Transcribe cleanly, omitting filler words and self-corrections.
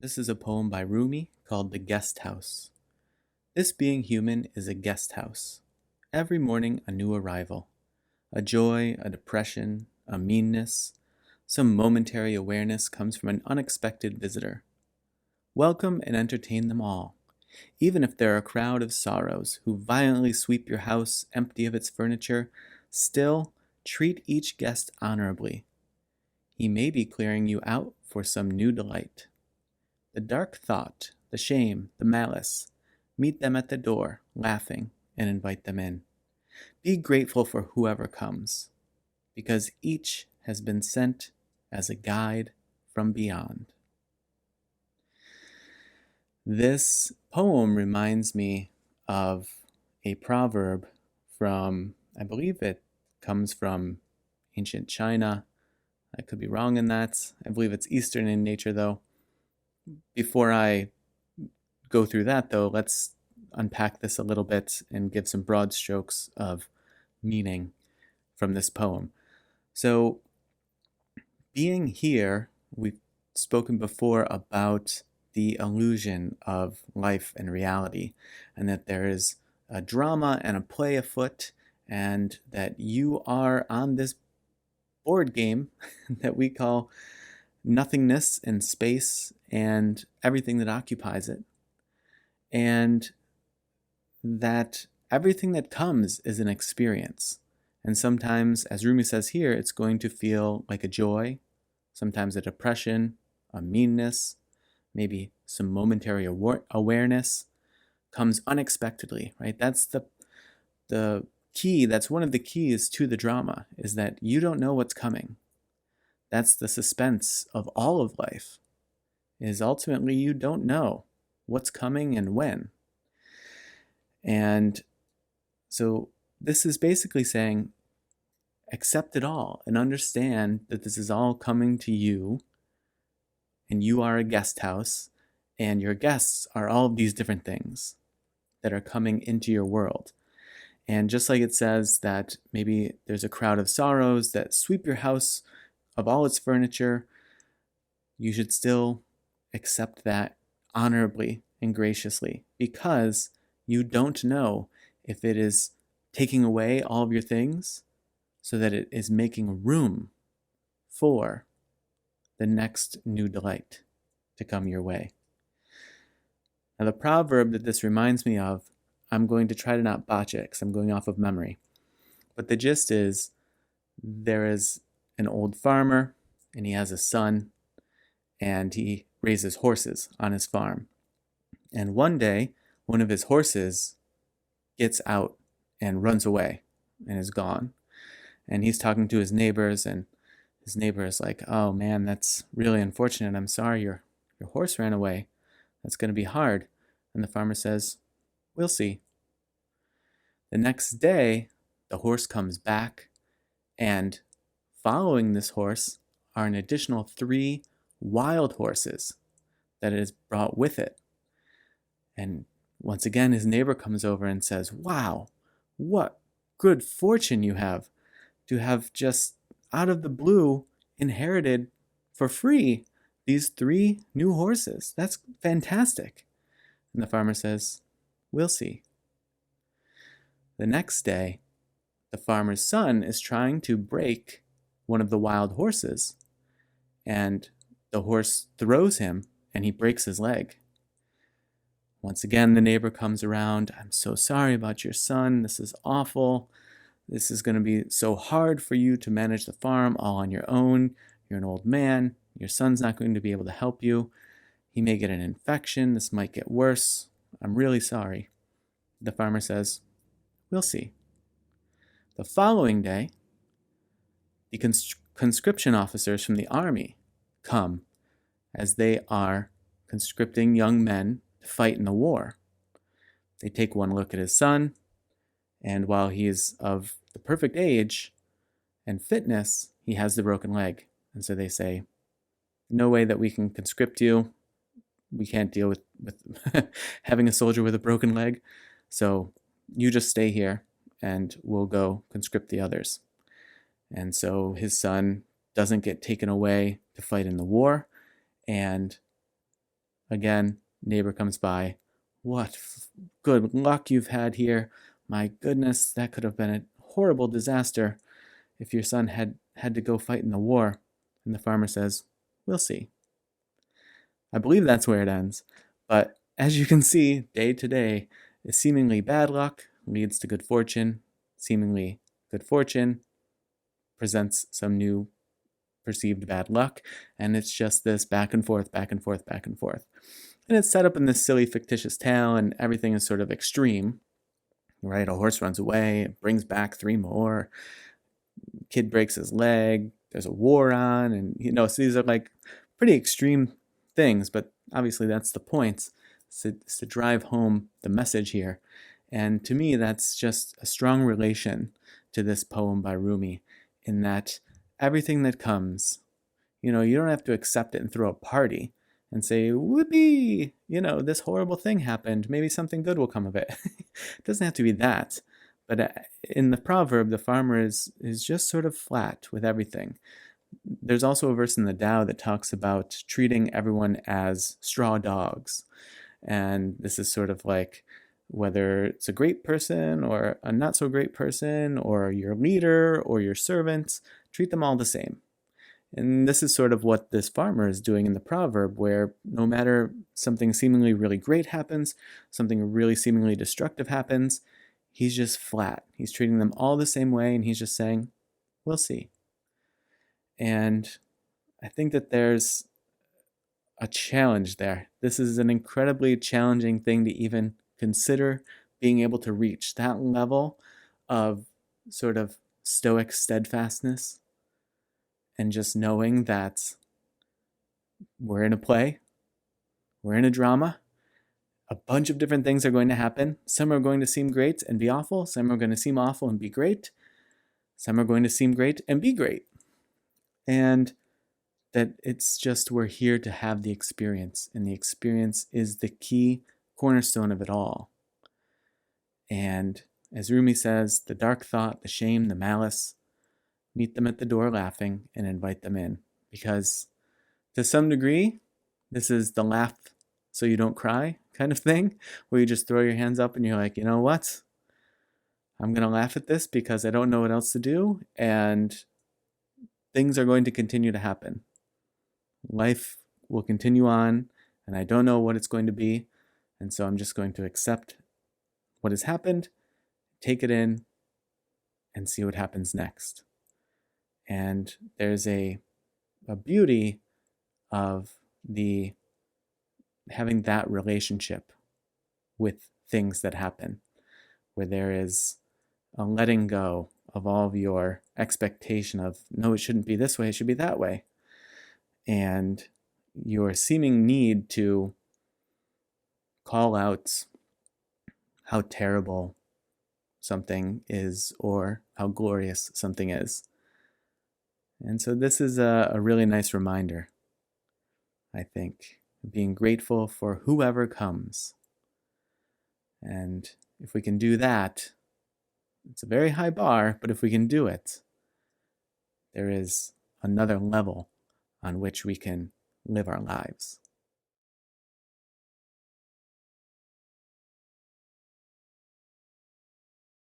This is a poem by Rumi called The Guest House. This being human is a guest house. Every morning a new arrival. A joy, a depression, a meanness. Some momentary awareness comes from an unexpected visitor. Welcome and entertain them all, even if they're a crowd of sorrows who violently sweep your house empty of its furniture. Still, treat each guest honorably. He may be clearing you out for some new delight. The dark thought, the shame, the malice, meet them at the door, laughing, and invite them in. Be grateful for whoever comes, because each has been sent as a guide from beyond. This poem reminds me of a proverb from, I believe it comes from ancient China. I could be wrong in that. I believe it's Eastern in nature, though. Before I go through that, though, let's unpack this a little bit and give some broad strokes of meaning from this poem. So, being here, we've spoken before about the illusion of life and reality, and that there is a drama and a play afoot, and that you are on this board game that we call nothingness and space and everything that occupies it. And that everything that comes is an experience. And sometimes, as Rumi says here, it's going to feel like a joy, sometimes a depression, a meanness, maybe some momentary awareness comes unexpectedly, right? That's the key, that's one of the keys to the drama, is that you don't know what's coming. That's the suspense of all of life, is ultimately you don't know what's coming and when. And so this is basically saying, accept it all and understand that this is all coming to you, and you are a guest house, and your guests are all of these different things that are coming into your world. And just like it says that maybe there's a crowd of sorrows that sweep your house of all its furniture, you should still accept that honorably and graciously, because you don't know if it is taking away all of your things so that it is making room for the next new delight to come your way. Now, the proverb that this reminds me of, I'm going to try to not botch it because I'm going off of memory. But the gist is, there is an old farmer and he has a son, and he raises horses on his farm. And one day, one of his horses gets out and runs away and is gone. And he's talking to his neighbors, and his neighbor is like, "Oh man, that's really unfortunate. I'm sorry your horse ran away. That's going to be hard." And the farmer says, "We'll see." The next day, the horse comes back, and following this horse are an additional 3 wild horses that it has brought with it. And once again, his neighbor comes over and says, "Wow, what good fortune you have to have just out of the blue inherited for free these 3 new horses. That's fantastic." And the farmer says, "We'll see." The next day, the farmer's son is trying to break one of the wild horses, and the horse throws him and he breaks his leg. Once again, the neighbor comes around. "I'm so sorry about your son. This is awful. This is going to be so hard for you to manage the farm all on your own. You're an old man. Your son's not going to be able to help you. He may get an infection. This might get worse. I'm really sorry." The farmer says, "We'll see." The following day, the conscription officers from the army come as they are conscripting young men to fight in the war. They take one look at his son, and while he is of the perfect age and fitness, he has the broken leg. And so they say, "No way that we can conscript you. We can't deal with having a soldier with a broken leg. So you just stay here and we'll go conscript the others." And so his son doesn't get taken away to fight in the war, and Again, neighbor comes by. What good luck you've had here. My goodness, that could have been a horrible disaster if your son had to go fight in the war. And the farmer says, we'll see. I believe that's where it ends. But as you can see, day to day, seemingly bad luck leads to good fortune. Seemingly good fortune presents some new perceived bad luck. And it's just this back and forth, back and forth, back and forth. And it's set up in this silly fictitious tale, and everything is sort of extreme, right? A horse runs away, it brings back three more, kid breaks his leg, there's a war on, and so these are like pretty extreme things, but obviously that's the point. It's to drive home the message here. And to me, that's just a strong relation to this poem by Rumi, in that everything that comes, you don't have to accept it and throw a party and say, whoopee, this horrible thing happened. Maybe something good will come of it. It doesn't have to be that. But in the proverb, the farmer is just sort of flat with everything. There's also a verse in the Tao that talks about treating everyone as straw dogs. And this is sort of like whether it's a great person or a not so great person, or your leader or your servants, treat them all the same. And this is sort of what this farmer is doing in the proverb, where no matter something seemingly really great happens, something really seemingly destructive happens, he's just flat. He's treating them all the same way, and he's just saying, we'll see. And I think that there's a challenge there. This is an incredibly challenging thing to even consider being able to reach that level of sort of stoic steadfastness, and just knowing that we're in a play, we're in a drama, a bunch of different things are going to happen. Some are going to seem great and be awful. Some are going to seem awful and be great. Some are going to seem great and be great. And that it's just we're here to have the experience, and the experience is the key cornerstone of it all. And as Rumi says, the dark thought, the shame, the malice, meet them at the door laughing and invite them in. Because to some degree, this is the laugh so you don't cry kind of thing, where you just throw your hands up and you're like, you know what? I'm going to laugh at this because I don't know what else to do, and things are going to continue to happen. Life will continue on, and I don't know what it's going to be, and so I'm just going to accept what has happened, take it in, and see what happens next. And there's a beauty of having that relationship with things that happen, where there is a letting go of all of your expectation of, no, it shouldn't be this way, it should be that way. And your seeming need to call out how terrible something is or how glorious something is. And so this is a really nice reminder, I think, being grateful for whoever comes. And if we can do that, it's a very high bar, but if we can do it, there is another level on which we can live our lives.